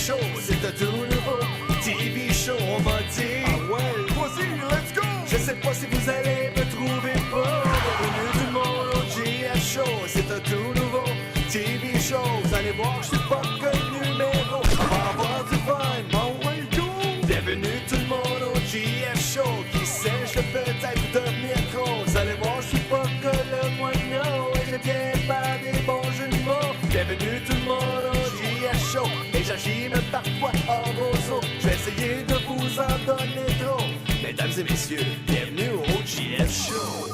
Show, c'est un tout nouveau TV show, on m'a dit. Ah ouais, vas-y, let's go! Je sais pas si vous allez me trouver pas. Bienvenue tout le monde au GF Show, c'est un tout nouveau TV show. Vous allez voir, je suis pas connu, mais bon, on va avoir du fun. Ah ouais, go! Bienvenue tout le monde au GF Show. Qui sait, je peux peut-être devenir gros. Vous allez voir, je suis pas que le moignon. Et je viens par des bons jeux de mots. Bienvenue tout le monde au GF Show. Et j'agis même parfois en roseau. Je vais essayer de vous en donner trop. Mesdames et messieurs, bienvenue au GF Show.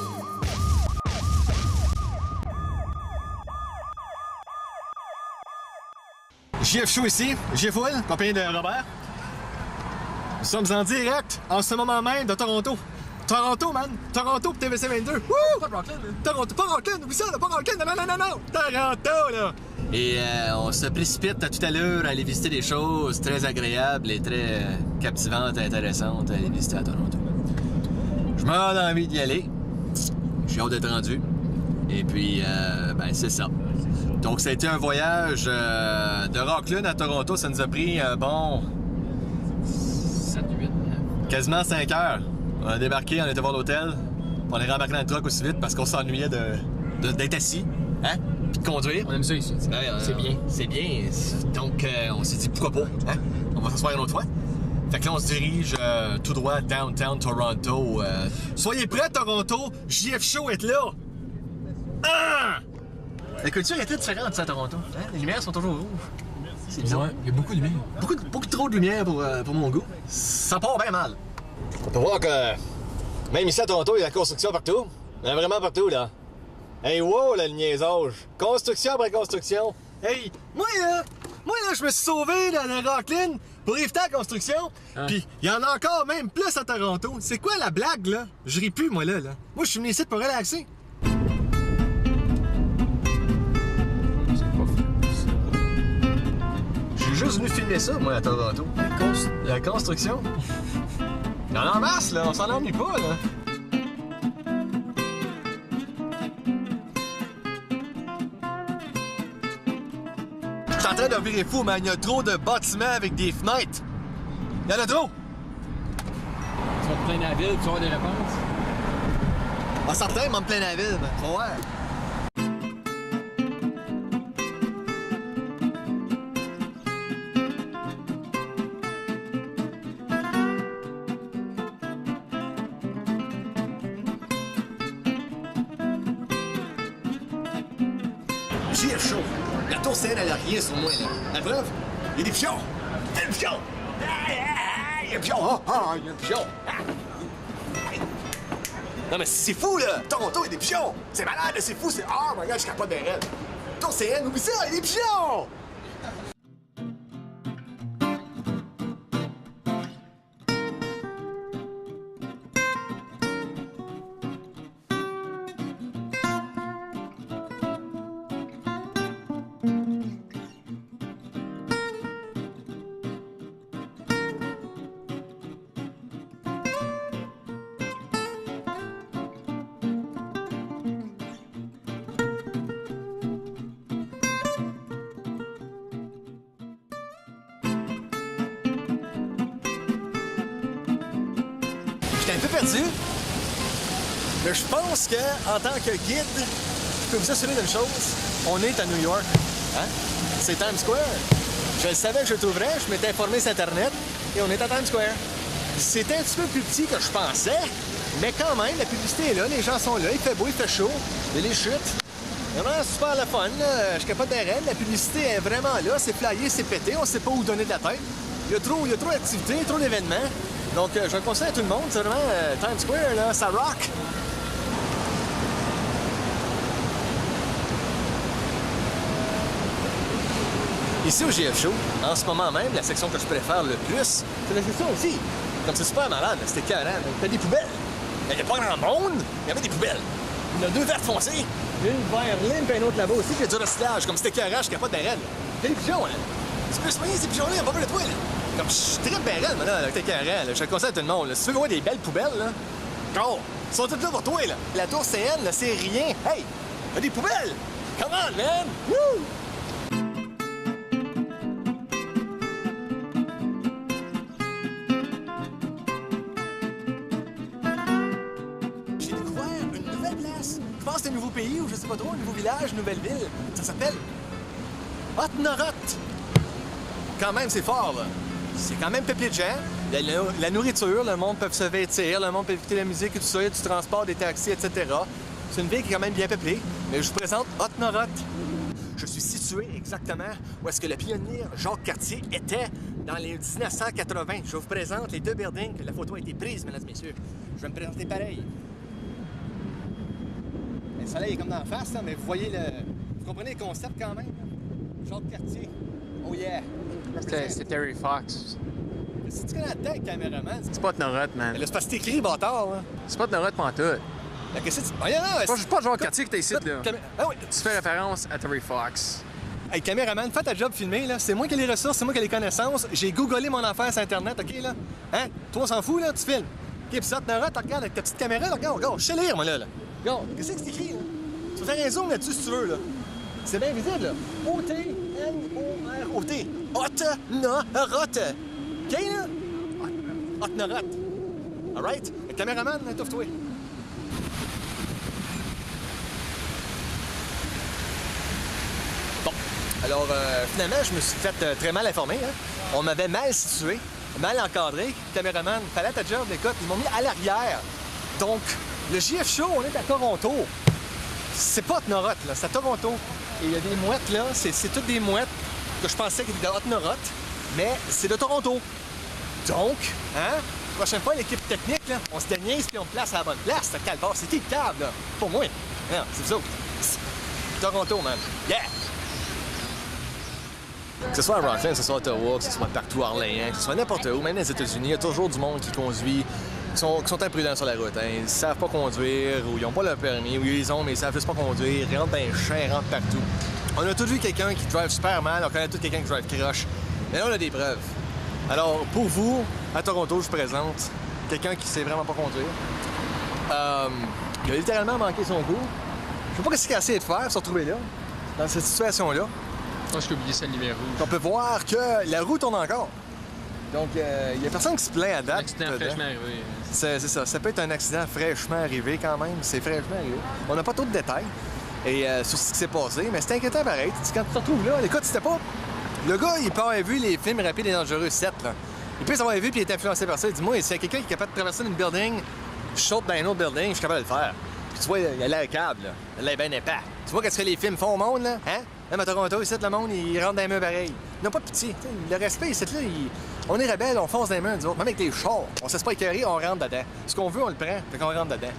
GF Show ici, GF Will, compagnie de Robert. Nous sommes en direct, en ce moment même, de Toronto. Toronto, man! Toronto pour TVC22! Wouh! Pas de Rockland, hein? Toronto, pas Rockland! Oublie ça, là, pas Rockland! Non! Toronto, là! Et on se précipite à toute allure à aller visiter des choses très agréables et très captivantes et intéressantes à aller visiter à Toronto. Je meurs d'envie d'y aller. J'ai hâte d'être rendu. Et puis, ben, c'est ça. Donc, ça a été un voyage de Rockland à Toronto. Ça nous a pris un bon... 7, 8, 9. Quasiment 5 heures. On a débarqué, on était voir l'hôtel. On est rembarqué dans le truck aussi vite parce qu'on s'ennuyait d'être assis. Hein? Puis de conduire. On aime ça ici. C'est bien. C'est bien. Donc, on s'est dit pourquoi pas. Hein? On va s'asseoir une autre fois. Fait que là, on se dirige tout droit downtown Toronto. Soyez prêts, Toronto! JF Show est là! Ah! La culture est très différente à Toronto. Hein? Les lumières sont toujours rouges. C'est bizarre. Ouais, il y a beaucoup de lumière. Beaucoup trop de lumière pour mon goût. Ça part bien mal. On peut voir que même ici à Toronto, il y a la construction partout. Il y en a vraiment partout, là. Hey, wow, le niaisage. Construction après construction. Hey, moi, là, je me suis sauvé dans le Rockland pour éviter la construction. Ah. Puis, il y en a encore même plus à Toronto. C'est quoi la blague, là? Je ris plus, moi, là. Moi, je suis venu ici pour relaxer. J'ai juste venu filmer ça, moi, à Toronto. La construction. Il y en a en masse, là. On s'en ennuie pas, là. Je suis en train de virer fou, man. Il y a trop de bâtiments avec des fenêtres. Il y en a trop. Tu vas te plaindre à la ville, tu vas avoir des réponses. Ah, certain, m'en plein la ville, man. Faut voir. GF Show. La tour CN, elle a rien sur moi, là. La preuve? Il y a des pigeons. Il y a des pigeons. Il y a des pigeons. Il y a des pigeons. Non, mais c'est fou, là. Toronto, il y a des pigeons. C'est malade, c'est fou. C'est... Oh my God, je capote des rêves. Tour CN, oublie ça, il y a des pigeons. J'étais un peu perdu, mais je pense qu'en tant que guide, je peux vous assurer d'une chose, on est à New York. Hein? C'est Times Square. Je le savais que je trouverais, je m'étais informé sur Internet, et on est à Times Square. C'est un petit peu plus petit que je pensais, mais quand même, la publicité est là, les gens sont là, il fait beau, il fait chaud, il y a les chutes. Vraiment super le fun, là. Je capote des rêves, la publicité est vraiment là, c'est flyé, c'est pété, on sait pas où donner de la tête. Il y a trop d'activités, trop d'événements. Donc, je le conseille à tout le monde. C'est vraiment Times Square, là, ça rock! Ici au GF Show, en ce moment même, la section que je préfère le plus, c'est la section aussi. Comme c'est super malade, c'était carré. T'as des poubelles. Il n'y a pas grand monde, il y avait des poubelles. Il y en a 2 vertes foncées, une vert limpe et une autre là-bas aussi, qui a du recyclage. Comme c'était carré, je capote des rêves. T'as des pigeons, là. Tu peux se moyer ces pigeons-là, pas de toi, là. Comme je suis très bérel, maintenant, avec tes carrés, je le conseille à tout le monde. Là. Si tu veux voir des belles poubelles, là, oh, ils sont toutes là pour toi, là. La tour CN, là, c'est rien. Hey, y a des poubelles! Come on, man! Woo! pense que c'est un nouveau pays ou je sais pas trop, un nouveau village, une nouvelle ville. Ça s'appelle Otnorot. Quand même, c'est fort, là. C'est quand même peuplé de gens. Il y a la nourriture, le monde peut se vêtir, le monde peut écouter la musique et tout ça. Il y a du transport, des taxis, etc. C'est une ville qui est quand même bien peuplée. Mais je vous présente Otnorot. Je suis situé exactement où est-ce que le pionnier Jacques Cartier était dans les 1980. Je vous présente les 2 buildings. La photo a été prise, mesdames et messieurs. Je vais me présenter pareil. Le soleil est comme dans la face, là, mais vous voyez le... Vous comprenez le concept quand même? Jacques Cartier. Oh yeah! C'était Terry Fox. Si tu connais la tête, caméraman, C'est pas de Norot, man. là, c'est parce que c'est écrit, bâtard, là. C'est pas de Norot pantoute. Là, qu'est-ce que tu... Oh, yeah, non, C'est pas Jacques Cartier que t'es ici, là. Ah oui. Tu fais référence à Terry Fox. Hey, caméraman, fais ta job filmé, là. C'est moi qui ai les ressources, c'est moi qui ai les connaissances. J'ai googlé mon affaire sur Internet, OK, là? Hein? Toi, on s'en fout, là? Tu filmes. OK, puis ça, Nora, tu regardes avec ta petite caméra, là, regarde, je sais lire, moi, là. Regarde, qu'est-ce que c'est écrit, là? Tu peux faire un zoom là-dessus, si tu veux, là. C'est bien visible, là. O-T-N-O-R-O-T. Otnorot. OK, là? Otnorot. All right? Le caméraman, étouffe-toi. Bon. Alors, finalement, je me suis fait très mal informer. Hein? On m'avait mal situé, mal encadré. Caméraman, fallait ta job, écoute, ils m'ont mis à l'arrière. Donc, le JF Show, on est à Toronto. C'est pas Otnorot, là, c'est à Toronto. Et il y a des mouettes, là, c'est toutes des mouettes que je pensais qu'ils étaient de Otnorot, mais c'est de Toronto. Donc, hein, prochaine fois, l'équipe technique, là, on se déniaise puis on me place à la bonne place. C'est calvaire, c'est qui le câble, là? Pour moi. Non, c'est vous autres. Toronto, man. Yeah! Que ce soit à Rockland, que ce soit à Ottawa, que ce soit partout à Orléans, que ce soit n'importe où, même dans les États-Unis, il y a toujours du monde qui conduit, qui sont imprudents sur la route. Hein. Ils savent pas conduire, ou ils n'ont pas le permis, ou ils les ont, mais ils savent juste pas conduire. Ils rentrent dans les champs, ils rentrent partout. On a tous vu quelqu'un qui drive super mal, on connaît tous quelqu'un qui drive croche. Mais là, on a des preuves. Alors, pour vous, à Toronto, je vous présente quelqu'un qui sait vraiment pas conduire. Il a littéralement manqué son coup. Je sais pas ce qu'il a essayé de faire, se retrouver là, dans cette situation-là. Je pense qu'il a oublié sa lumière rouge. On peut voir que la roue tourne encore. Donc, il y a personne qui se plaint à date. Un accident fraîchement arrivé. C'est ça. Ça peut être un accident fraîchement arrivé quand même. C'est fraîchement arrivé. On n'a pas trop de détails sur ce qui s'est passé, mais c'est inquiétant pareil. Quand tu te retrouves là, écoute, c'était pas... Le gars, il peut avoir vu les films Rapides et Dangereux 7, là. Il peut s'avoir vu puis il est influencé par ça. Il dit, moi, s'il y a quelqu'un qui est capable de traverser une building, je saute dans un autre building, je suis capable de le faire. Puis tu vois, il a l'air câble, là. Il a l'air bien épais. Tu vois qu'est-ce que les films font au monde, là? Hein? Même à Toronto, ici, le monde, il rentre dans les mains pareil. Ils n'ont pas de pitié. T'sais, le respect, ici, là, on est rebelles, on fonce dans les mains, nous autres. Même avec les chars, on se laisse pas écœurer, on rentre dedans. Ce qu'on veut, on le prend, fait qu'on rentre dedans.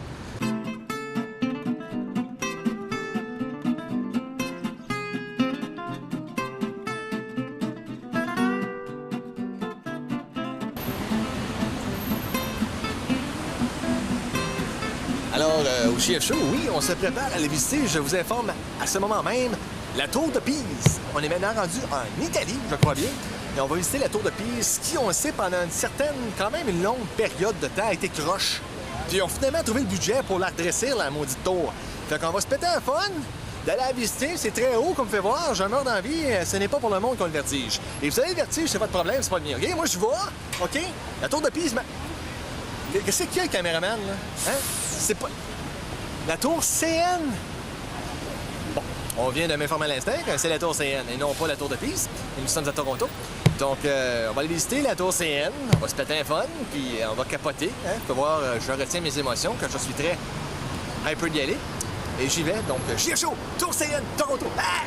Alors, au JF Show, oui, on se prépare à aller visiter, je vous informe à ce moment même, la Tour de Pise. On est maintenant rendu en Italie, je crois bien, et on va visiter la Tour de Pise, qui, on le sait, pendant une certaine, quand même une longue période de temps, a été croche. Puis on a finalement trouvé le budget pour la redresser, la maudite tour. Fait qu'on va se péter un fun d'aller la visiter, c'est très haut, comme vous pouvez voir, je meurs d'envie, ce n'est pas pour le monde qu'on a le vertige. Et vous avez le vertige, c'est pas de problème, c'est pas le mien, OK? Moi, je vois, OK? La Tour de Pise, qu'est-ce qu'il y a, le caméraman, là? Hein? C'est pas... La tour CN! Bon, on vient de m'informer à l'instant que c'est la tour CN et non pas la tour de Pise. Et nous sommes à Toronto. Donc, on va aller visiter la tour CN. On va se péter un fun, puis on va capoter. Hein? Vous pouvez voir, je retiens mes émotions, que je suis très hyper d'y aller. Et j'y vais. Donc, JF Show, tour CN, Toronto! Ah!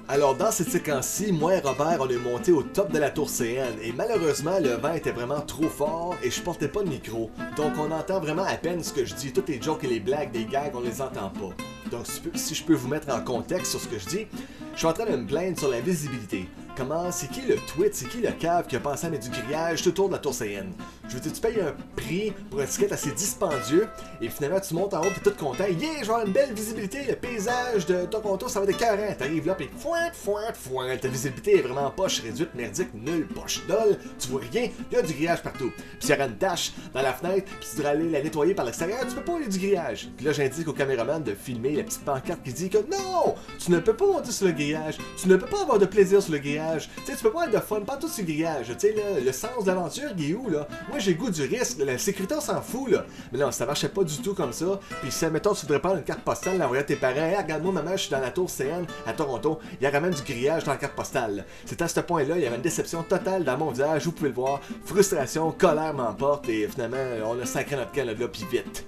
Alors, dans cette séquence-ci, moi et Robert, on est monté au top de la tour CN. Et malheureusement, le vent était vraiment trop fort et je portais pas de micro. Donc, on entend vraiment à peine ce que je dis. Toutes les jokes et les blagues des gags, on les entend pas. Donc, si je peux vous mettre en contexte sur ce que je dis, je suis en train de me plaindre sur la visibilité. comment, c'est qui le tweet, c'est qui le cave qui a pensé à mettre du grillage tout autour de la tour CN? Je veux dire, tu payes un prix pour un ticket assez dispendieux, et finalement tu montes en haut, t'es tout content, yeah, je vais avoir une belle visibilité, le paysage de Toronto, ça va être écœurant. T'arrives là, pis foin, ta visibilité est vraiment poche réduite, merdique, nulle, poche dolle, tu vois rien, il y a du grillage partout. Puis s'il y aura une tache dans la fenêtre, puis tu devrais aller la nettoyer par l'extérieur, tu peux pas, il y a du grillage. Puis là, j'indique au caméraman de filmer la petite pancarte qui dit que non, tu ne peux pas monter sur le grillage, tu ne peux pas avoir de plaisir sur le grillage, tu sais, tu peux pas avoir de fun partout sur le grillage, tu sais, là, le sens de l'aventure, il est où, là? Moi, j'ai le goût du risque, la sécurité, on s'en fout, là. Mais non, ça marchait pas du tout comme ça. Puis si, mettons, tu voudrais prendre une carte postale, l'envoyer à tes parents, hey, regarde-moi, maman, je suis dans la tour CN à Toronto, il y a même du grillage dans la carte postale. C'est à ce point-là, il y avait une déception totale dans mon visage, vous pouvez le voir, frustration, colère m'emporte, et finalement, on a sacré notre camp là, puis vite.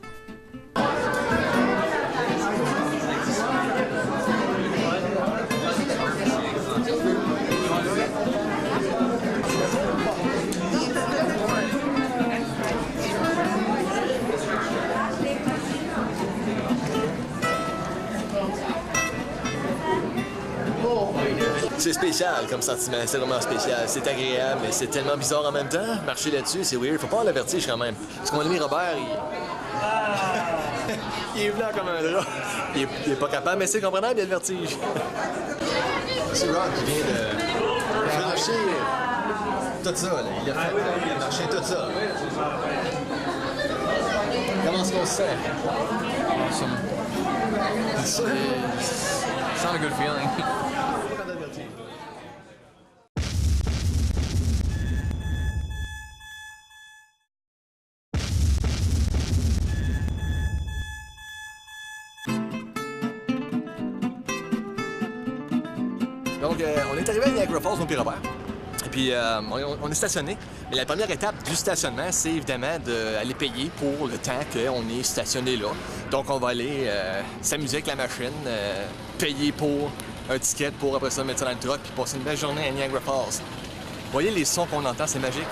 C'est spécial comme sentiment, c'est vraiment spécial. C'est agréable, mais c'est tellement bizarre en même temps. Marcher là-dessus, c'est weird. Faut pas avoir le vertige quand même. Parce que mon ami Robert, il est blanc comme un drap. Il est pas capable, mais c'est comprenable, il a le vertige. C'est Rock qui vient de marcher tout ça, là. Il a fait marcher tout ça. Comment est-ce qu'on se sent? Awesome. It's not a good feeling. Donc, on est arrivé à Niagara Falls, mon pire Robert. Et puis, on est stationné. Mais la première étape du stationnement, c'est évidemment d'aller payer pour le temps qu'on est stationné là. Donc, on va aller s'amuser avec la machine, payer pour un ticket pour après ça mettre ça dans le truck puis passer une belle journée à Niagara Falls. Vous voyez les sons qu'on entend, c'est magique.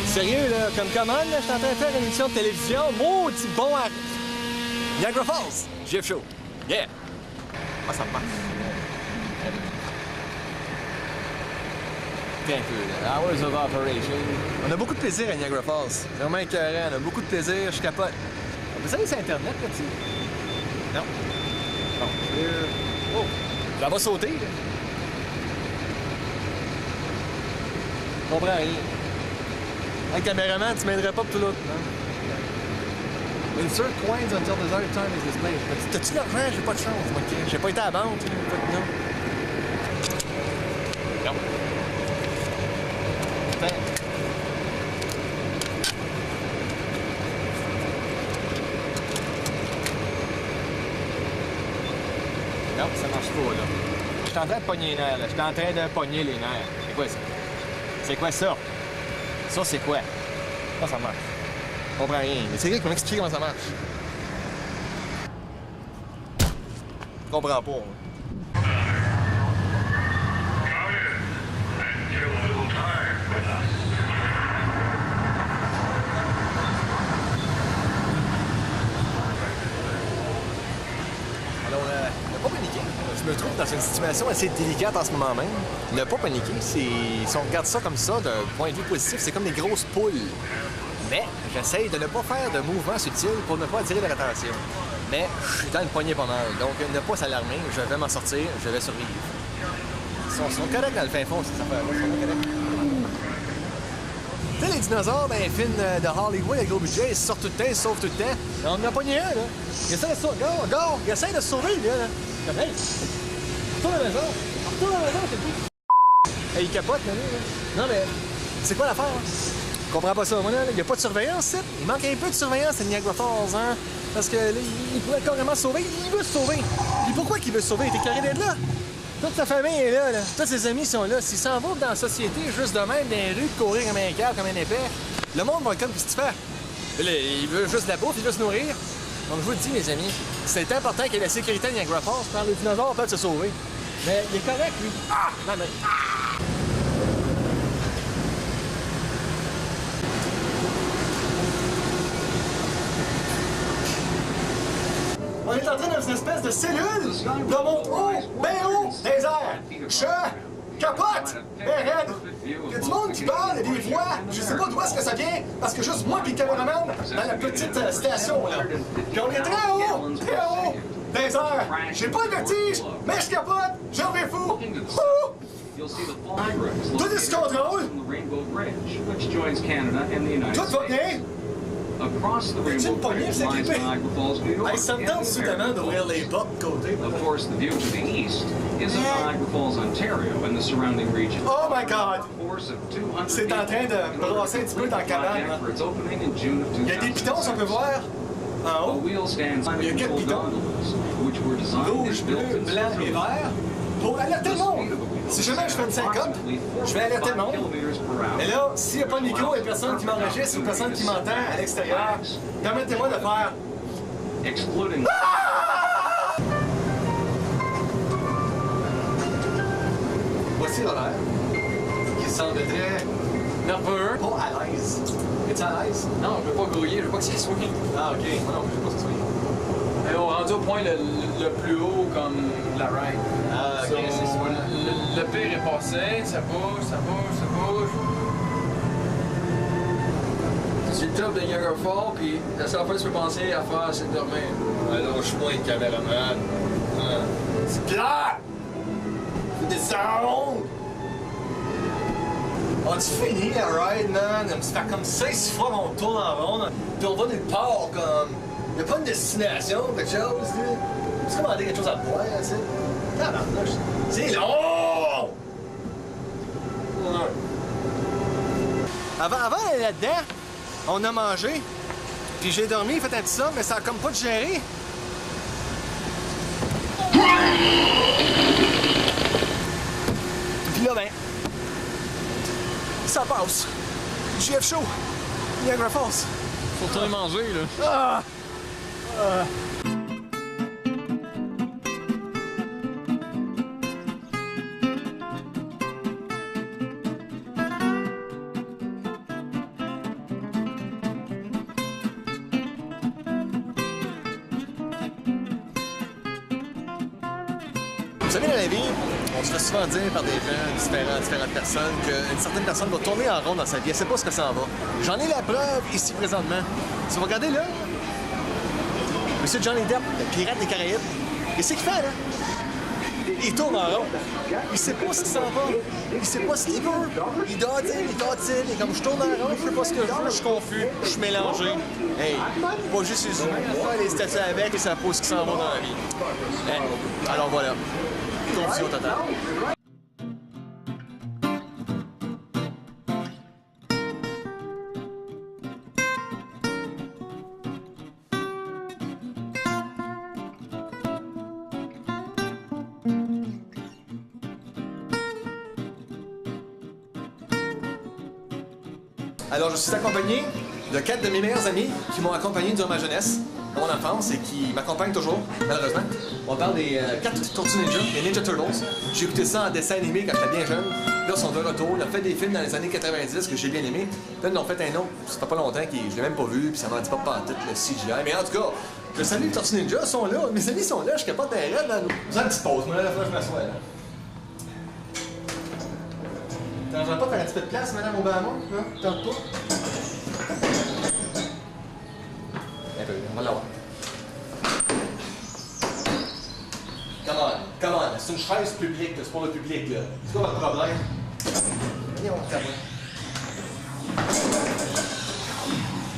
Sérieux, là, comme commande, là, je suis en train de faire une émission de télévision. Maudit bon à... Niagara Falls, Jeff Show. Yeah! Ah, ça marche. Un peu, là. Hours of operation. On a beaucoup de plaisir à Niagara Falls. C'est vraiment écœurant. On a beaucoup de plaisir. Je capote. On peut savoir sur Internet, là-dessus? Non. Bon. Oh! Ça va sauter, là. Je comprends rien. Hey, caméraman, tu m'aiderais pas pour tout l'autre, non? Insert coins until desired time is displayed. T'as-tu l'argent? J'ai pas de chance. Okay. J'ai pas été à la banque. Non. Non. Attends. Non, ça marche pas, là. Je suis en train de pogner les nerfs, là. Je suis en train de pogner les nerfs. C'est quoi ça? C'est quoi ça? Ça, c'est quoi? Ça marche. Je comprends rien. Mais c'est quelqu'un qui m'a expliqué comment ça marche. Je comprends pas. Alors, ne pas paniquer. Je me trouve dans une situation assez délicate en ce moment même. Ne pas paniquer, c'est... Si on regarde ça comme ça, d'un point de vue positif, c'est comme des grosses poules. Mais j'essaye de ne pas faire de mouvements subtils pour ne pas attirer leur attention. Mais je suis dans une poignée pas mal, donc ne pas s'alarmer, je vais m'en sortir, je vais survivre. Ils sont corrects dans le fin fond, ces affaires-là, ils sont corrects. Tu sais, les dinosaures dans les films de Hollywood avec gros budget, ils sortent tout le temps, ils sauvent tout le temps. On en a pogné un, là. Il essaie de se sauver, il essaie de se sauver, lui, là. Comme, hey, retourne à la maison, c'est tout. Hey, il capote, là. Non, mais c'est quoi l'affaire, hein? Je comprends pas ça, moi, là. Il n'y a pas de surveillance, c'est. Il manque un peu de surveillance à Niagara Falls, hein. Parce que là, il pourrait carrément se sauver. Il veut se sauver. Puis pourquoi qu'il veut se sauver? Il était carré d'être là. Toute sa famille est là, là. Tous ses amis sont là. S'il s'en va dans la société, juste de même, dans les rues, courir comme un câble, comme un épais, le monde va être comme, qu'est-ce que tu fais? Là, il veut juste de la bouffe, il veut se nourrir. Donc, je vous le dis, mes amis, c'est important qu'il y ait la sécurité à Niagara Falls, car les dinosaures peuvent se sauver. Mais il est correct, lui. Ah! Non, mais... On est entré dans une espèce de cellule de mon haut, bien haut, des airs. Je capote, bien raide. Il y a du monde qui parle, des voix. Je sais pas d'où est-ce que ça vient, parce que juste moi et le caméraman dans la petite station, là. Puis on est très haut, des airs. J'ai pas le vertige, mais je capote, j'en vais fou. Tout est sous contrôle. Tout va bien. As-tu une poignée, c'est équipé? Hey, ça me tente soudainement d'ouvrir les portes de côté. Oh my God! C'est en train de brasser un petit peu dans la cabane. Il y a des pitons, on peut voir. En haut. Il y a 4 pitons. Rouge, bleu, blanc et vert. Pour alerter le monde. Si jamais je fais une syncope, je vais alerter le monde. Mais là, s'il n'y a pas de micro et personne qui m'enregistre ou personne qui m'entend à l'extérieur, permettez-moi de faire... Ah! Voici l'horaire, qui semble très... Nerveux. pas à l'aise. Es-tu à l'aise? Non, je veux pas grouiller, je veux pas que ça swing. Ah, OK. Moi non, je veux pas que ça soit. Mais on rendu au point le plus haut comme la ride. Ah, OK, c'est ça. Le pire est passé, ça bouge, ça bouge, ça bouge. C'est le top de Niagara Falls, puis la seule fois que tu peux penser à faire, c'est de dormir. Alors, je suis moins le caméraman. C'est clair! Fais des sounds! On-tu fini la ride, man? On se fait comme 16 fois qu'on tourne en rond, puis on va nulle part, comme... Y'a pas une destination, quelque chose, là? Tu peux demander quelque chose à boire, tu sais? Tabarnouche! C'est long! Avant d'aller là-dedans, on a mangé, puis j'ai dormi, fait un petit ça, mais ça a comme pas digéré. Puis là, ben, ça passe. JF Show, Niagara Falls. Faut retourner manger, là. Ah! Vous savez, dans la vie, on se fait souvent dire par des gens, différentes personnes, qu'une certaine personne va tourner en rond dans sa vie. Elle sait pas ce que ça en va. J'en ai la preuve ici présentement. Si vous regardez là, Monsieur Johnny Depp, le pirate des Caraïbes, qu'est-ce qu'il fait là? Il tourne en rond. Il sait pas ce qu'il s'en va. Il sait pas ce qu'il veut. Il dodine, il est comme je tourne en rond, je sais pas ce que je veux, je suis confus, je suis mélangé. Hey, pas juste les humains, faire les statues avec et ça pose ce qui s'en va dans la vie. Hey, alors voilà. Confusion totale. Alors, je suis accompagné de 4 de mes meilleurs amis qui m'ont accompagné durant ma jeunesse, dans mon enfance, et qui m'accompagnent toujours, malheureusement. On parle des 4 Tortues Ninja, les Ninja Turtles. J'ai écouté ça en dessin animé quand j'étais bien jeune. Là, ils sont de retour. Ils ont fait des films dans les années 90 que j'ai bien aimés. Là, ils en ont fait un autre, ça fait pas longtemps, je l'ai même pas vu, puis ça m'en dit pas pantoute, le CGI. Mais en tout cas, je salue les Tortues Ninja, ils sont là. Mes amis sont là, je capote derrière. Vous avez une petite pause, moi, là, je m'assois, là. T'en pas faire un petit peu de place, Madame Obama? Là? Tente pas? Un peu, on va l'avoir. Come on, c'est une chaise publique, c'est pour le public, là. C'est quoi votre problème? Viens, on va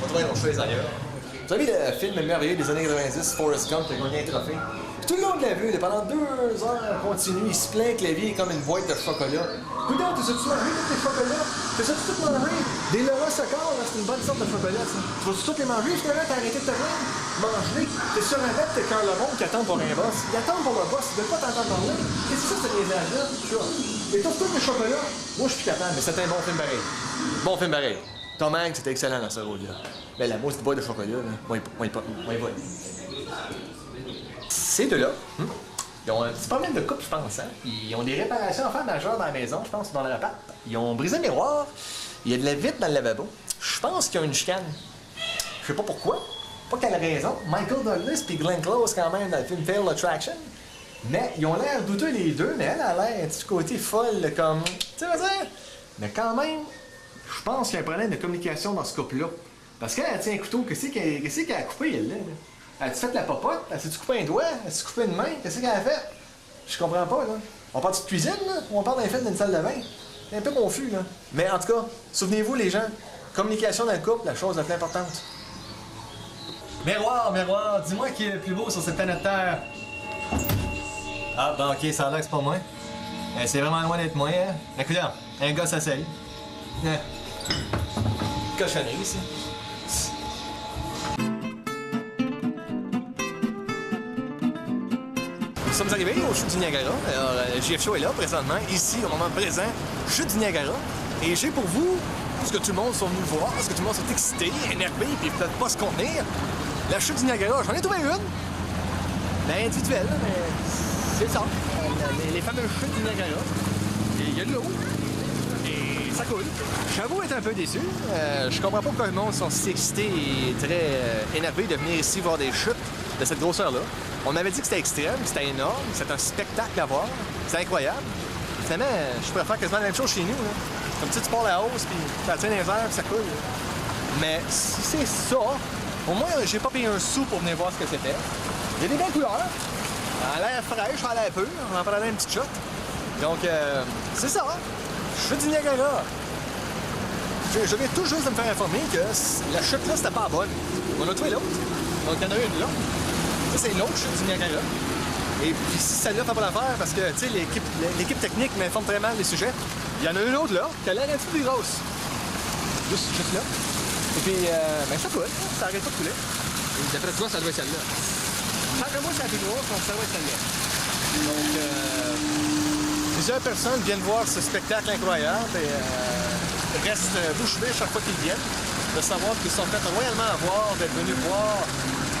on va trouver nos chaises ailleurs. Vous savez le film merveilleux des années 90, Forrest Gump, qui a gagné un trophée? Tout le monde l'a vu, pendant 2 heures continue, il se plaint que la vie est comme une boîte de chocolat. Coudonc, t'as ça-tu mangé tous tes chocolats? T'as ça-tu tout mangé? Des Laurent Socor, c'est une bonne sorte de chocolat, ça. Tu vas-tu tous les manger, finalement, t'as arrêté de te plaindre? Mange-les. T'es sur un rêve, t'es cœur le monde qui attend pour un boss. Ils attendent pour le boss, ils veulent pas t'entendre parler. Qu'est-ce que c'est, ce liaisage-là? Et toi, tous les chocolats? Moi, je suis plus capable, mais c'était un bon film pareil. Bon film pareil. Tom Hanks, c'était excellent dans ce rôle-là. Mais la mousse de boîte de chocolat, là, moi, il va. Ces deux-là, ils ont un petit problème de couple, je pense. Hein? Ils ont des réparations à faire majeures dans la maison, je pense, dans leur appart. Ils ont brisé le miroir. Il y a de la vitre dans le lavabo. Je pense qu'il y a une chicane. Je sais pas pourquoi. pas quelle raison. Michael Douglas puis Glenn Close, quand même, dans le film Fatal Attraction. Mais ils ont l'air douteux les deux, mais elle a l'air du côté folle, comme. Tu sais, vas dire? Mais quand même, je pense qu'il y a un problème de communication dans ce couple-là. Parce qu'elle tient un couteau, qu'est-ce qu'elle a coupé, elle, là? Elle a-tu fait la popote? Elle s'est-tu coupé un doigt? Elle s'est coupé une main? Qu'est-ce qu'elle a fait? Je comprends pas, là. On parle de cuisine, là? Ou on parle d'un fait d'une salle de bain? C'est un peu confus, là. Mais en tout cas, souvenez-vous, les gens, communication dans le couple, la chose la plus importante. Miroir, miroir, dis-moi qui est le plus beau sur cette planète Terre. Ah, ben ok, ça a l'air que c'est pas moi. C'est vraiment loin d'être moi, hein? Écoute, un gars s'essaye. Cochonnerie, ici. Nous sommes arrivés au chute du Niagara. Alors, JF Show est là présentement, ici, au moment présent, chute du Niagara. Et j'ai pour vous ce que tout le monde sont venus voir, ce que tout le monde sont excités, énervés, puis peut-être pas se contenir. La chute du Niagara, j'en ai trouvé une. Ben, individuelle, mais c'est ça. Les fameuses chutes du Niagara. Et il y a de l'eau. Et ça coule. J'avoue être un peu déçu. Je comprends pas pourquoi le monde sont si excités et très énervés de venir ici voir des chutes de cette grosseur-là. On m'avait dit que c'était extrême, que c'était énorme, que c'était un spectacle à voir. C'est incroyable. Finalement, je pourrais faire quasiment la même chose chez nous. Là. Comme tu pars la hausse, puis ça tient dans les airs, puis ça coule. Mais si c'est ça, au moins, j'ai pas payé un sou pour venir voir ce que c'était. Il y a des belles couleurs. Elle a l'air fraîche, elle a l'air pure. On en parlait une petite shot. Donc, c'est ça. Chute du Niagara. Je viens tout juste de me faire informer que la chute là, c'était pas bonne. On a trouvé l'autre. Donc, il y en a une là. Ça, c'est l'autre chute du Niagara. Et puis, si celle-là fait pas l'affaire, parce que, tu sais, l'équipe technique m'informe très mal des sujets, il y en a une autre là, qui a l'air un petit peu plus grosse. Juste là. Et puis, ben, ça coule. Ça arrête pas de couler. Et d'après toi, ça doit être celle-là. Tant que moi, c'est la plus grosse, donc ça doit être celle-là. Donc, plusieurs personnes viennent voir ce spectacle incroyable et restent bouche bée chaque fois qu'ils viennent, de savoir qu'ils sont fait royalement avoir, d'être venus voir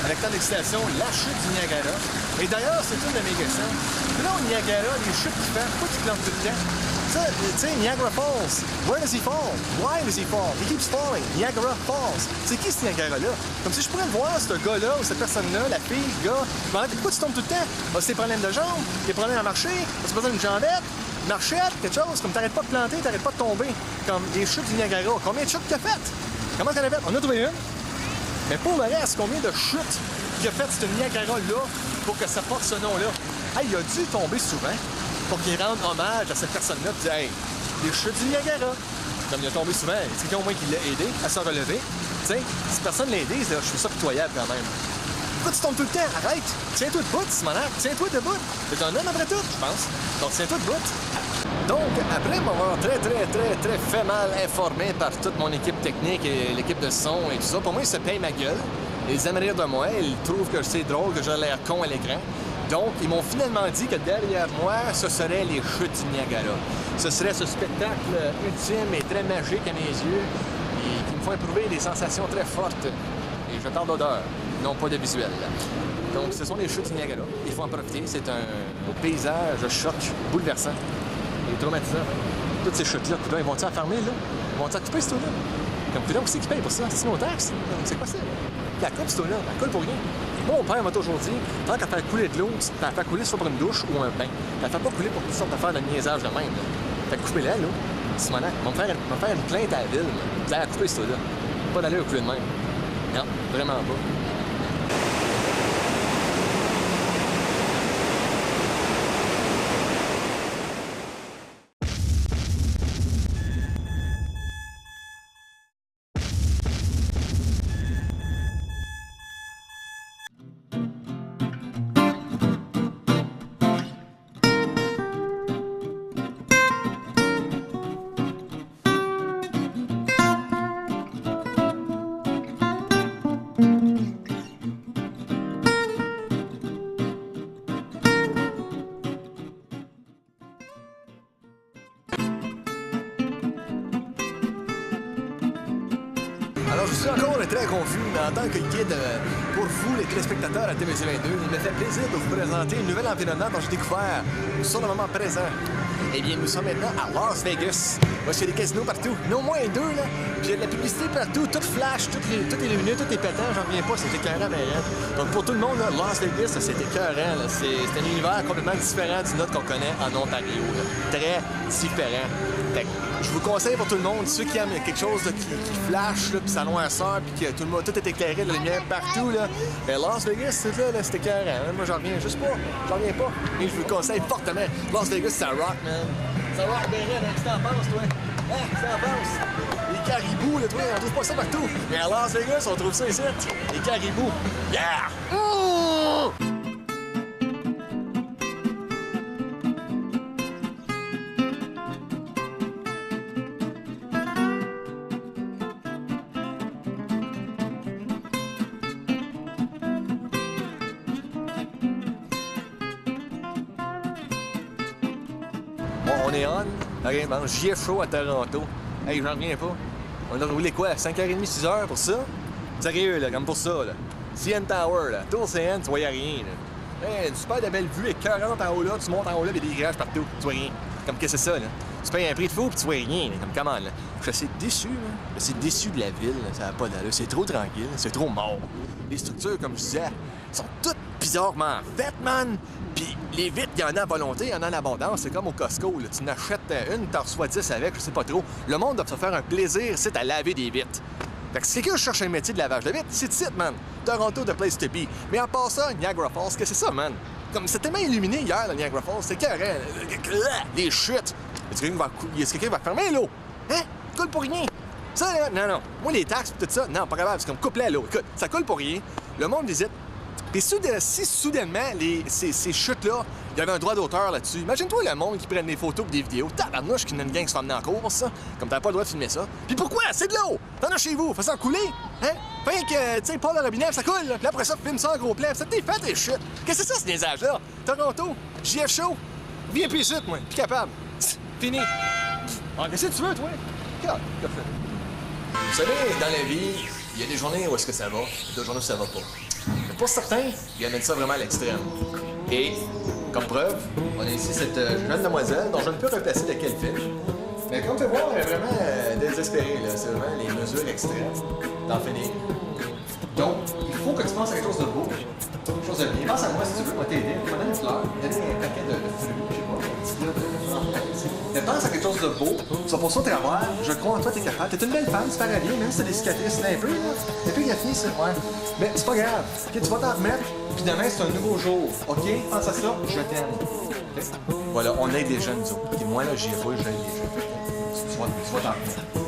avec tant d'excitation la chute du Niagara. Et d'ailleurs, c'est une de mes questions. Là, au Niagara, les chutes qu'il fait, pourquoi il plante tout le temps? Ça, tu sais, Niagara Falls. Where does he fall? Why does he fall? He keeps falling. Niagara Falls. C'est qui ce Niagara-là? Comme si je pourrais le voir, ce gars-là ou cette personne-là, la fille, le gars. Je me demandais pourquoi tu tombes tout le temps? As-tu des problèmes de jambes? Des problèmes à marcher? As-tu besoin d'une jambette? Une marchette? Quelque chose? Comme t'arrêtes pas de planter, t'arrêtes pas de tomber. Comme les chutes du Niagara. Combien de chutes t'as faites? Comment t'en as fait? On a trouvé une. Mais pour le reste, combien de chutes qu'il a fait ce Niagara-là pour que ça porte ce nom-là? Hey, il a dû tomber souvent pour qu'il rende hommage à cette personne-là et dire « Hey, les chutes du Niagara! » Comme il a tombé souvent, il y a quelqu'un au moins qui l'a aidé à se relever. Tu sais, si personne ne l'a aidé, je trouve ça pitoyable quand même. Pourquoi tu tombes tout le temps? Arrête! Tiens-toi debout, Simonac! Tiens-toi debout! T'es un homme après tout, je pense. Donc tiens-toi debout. Donc, après m'avoir très fait mal informé par toute mon équipe technique et l'équipe de son et tout ça, pour moi, ils se payent ma gueule. Ils aiment rire de moi, ils trouvent que c'est drôle, que j'ai l'air con à l'écran. Donc, ils m'ont finalement dit que derrière moi, ce serait les chutes du Niagara. Ce serait ce spectacle ultime et très magique à mes yeux et qui me font éprouver des sensations très fortes. Et je parle d'odeur, non pas de visuel. Donc, ce sont les chutes du Niagara. Il faut en profiter. C'est un paysage choc bouleversant et traumatisant. Toutes ces chutes-là, ils vont-ils fermer, là? Ils vont-ils couper, ce tour-là? Comme coudonc, qui c'est qui paye pour ça? C'est nos taxes? C'est quoi ça? La coupe, ce tour-là, elle coule pour rien. Mon père m'a toujours dit, tant qu'à faire couler de l'eau, t'as fait couler soit pour une douche ou un bain. T'as fait pas couler pour toutes sortes d'affaires de niaisage de même. Là. Fait que coupez-la, là. Simonac, on va faire une plainte à la ville. Vous allez couper ça, là. Pas d'aller au couler de même. Non, vraiment pas. Alors, je suis encore très confus, mais en tant que guide pour vous, les téléspectateurs à TVC22, il me fait plaisir de vous présenter un nouvel environnement dont j'ai découvert sur le moment présent. Eh bien, nous sommes maintenant à Las Vegas. Moi, il y a des casinos partout. Non moins deux, là. Puis il y a de la publicité partout, tout flash, tout est lumineux, tout est pétant. J'en reviens pas, c'est écœurant, mais hein. Donc, pour tout le monde, là, Las Vegas, c'est écœurant. Là. C'est un univers complètement différent du nôtre qu'on connaît en Ontario. Là. Très différent. Fait que, je vous conseille pour tout le monde, ceux qui aiment quelque chose là, qui flash, là, puis ça noirceur, puis que tout est éclairé, de la lumière partout, là. Mais Las Vegas, c'est écœurant. Hein? Moi, j'en reviens juste pas. J'en reviens pas. Et je vous le conseille fortement. Las Vegas, ça rock, man. Ça rock bien, hein? Qu'est-ce que t'en penses, toi? Hein? Qu'est-ce que t'en penses? Les caribous, là, toi, on trouve pas ça partout. Mais à Las Vegas, on trouve ça ici. Les caribous. Yeah! Mmh! Bon, on est on. OK, bon, JF Show à Toronto. Hey, j'en reviens pas. On a roulé quoi? 5h30, 6h pour ça? Sérieux, là, comme pour ça, là. CN Tower, là. Tour CN, tu voyais rien, là. Hey, une super de belle vue, et 40 en haut là, tu montes en haut là, il y a des virages partout. Tu vois rien. Comme que c'est ça, là. Tu payes un prix de fou, puis tu vois rien, là. Comme comment, là. Je suis assez déçu, là. Je suis assez déçu de la ville, là. Ça va pas d'allure. C'est trop tranquille, c'est trop mort. Les structures, comme je disais, sont toutes bizarrement faites, man. Puis les vitres, il y en a à volonté, il y en a en abondance. C'est comme au Costco, là. Tu n'achètes une, t'en reçois 10 avec, je sais pas trop. Le monde doit se faire un plaisir, c'est à laver des vitres. Fait que si quelqu'un cherche un métier de lavage de vitres, c'est ici, man. Toronto, the place to be. Mais à part ça, Niagara Falls, qu'est-ce que c'est ça, man? Comme c'est tellement illuminé hier, le Niagara Falls, c'est carré. Les chutes. Est-ce que quelqu'un va fermer l'eau? Hein? Coule pour rien. Ça, là, non. Moi, les taxes et tout ça, non, pas grave, c'est comme couper l'eau. Écoute, ça coule pour rien. Le monde visite. Puis si soudainement, ces chutes-là, il y avait un droit d'auteur là-dessus. Imagine-toi le monde qui prenne des photos et des vidéos. Tabarnouche qui n'a une gang qui se fait emmener en course, ça. Comme t'as pas le droit de filmer ça. Puis pourquoi? C'est de l'eau! T'en as chez vous, fais ça couler! Hein? Fait que, tu sais, pas le robinet, ça coule. Puis après ça, filme ça en gros plan. Ça t'es fait des chutes. Qu'est-ce que c'est ça, ce niaisage-là? Toronto, JF Show. Viens plus ici, moi. Plus capable. Fini. Ah, qu'est-ce que tu veux, toi? Vous savez, dans la vie, il y a des journées où est-ce que ça va, et d'autres journées où ça va pas. Mais pour certains, ils amènent ça vraiment à l'extrême. Et, comme preuve, on a ici cette jeune demoiselle dont je ne peux replacer de quel film. Mais comme tu peux voir, elle est vraiment désespérée, là. C'est vraiment les mesures extrêmes d'en finir. Donc, il faut que tu penses à quelque chose de beau, quelque chose de bien. Pense à moi si tu veux, moi t'aider, moi donner une fleur, donner un paquet de fruits, je sais pas, un petit peu de... Mais pense à quelque chose de beau, tu vas pour ça au travail, je crois en toi, t'es capable. T'es une belle femme, tu fais bien, même si t'as des cicatrices là un peu, là. Un peu fini, ça. Ouais. Mais c'est pas grave, ok, tu vas t'en remettre, puis demain c'est un nouveau jour, ok? Pense à ça, je t'aime. Okay? Voilà, on aide les jeunes, nous autres. Et moi, là, j'y vais, j'aide les jeunes. Tu vas t'en remettre.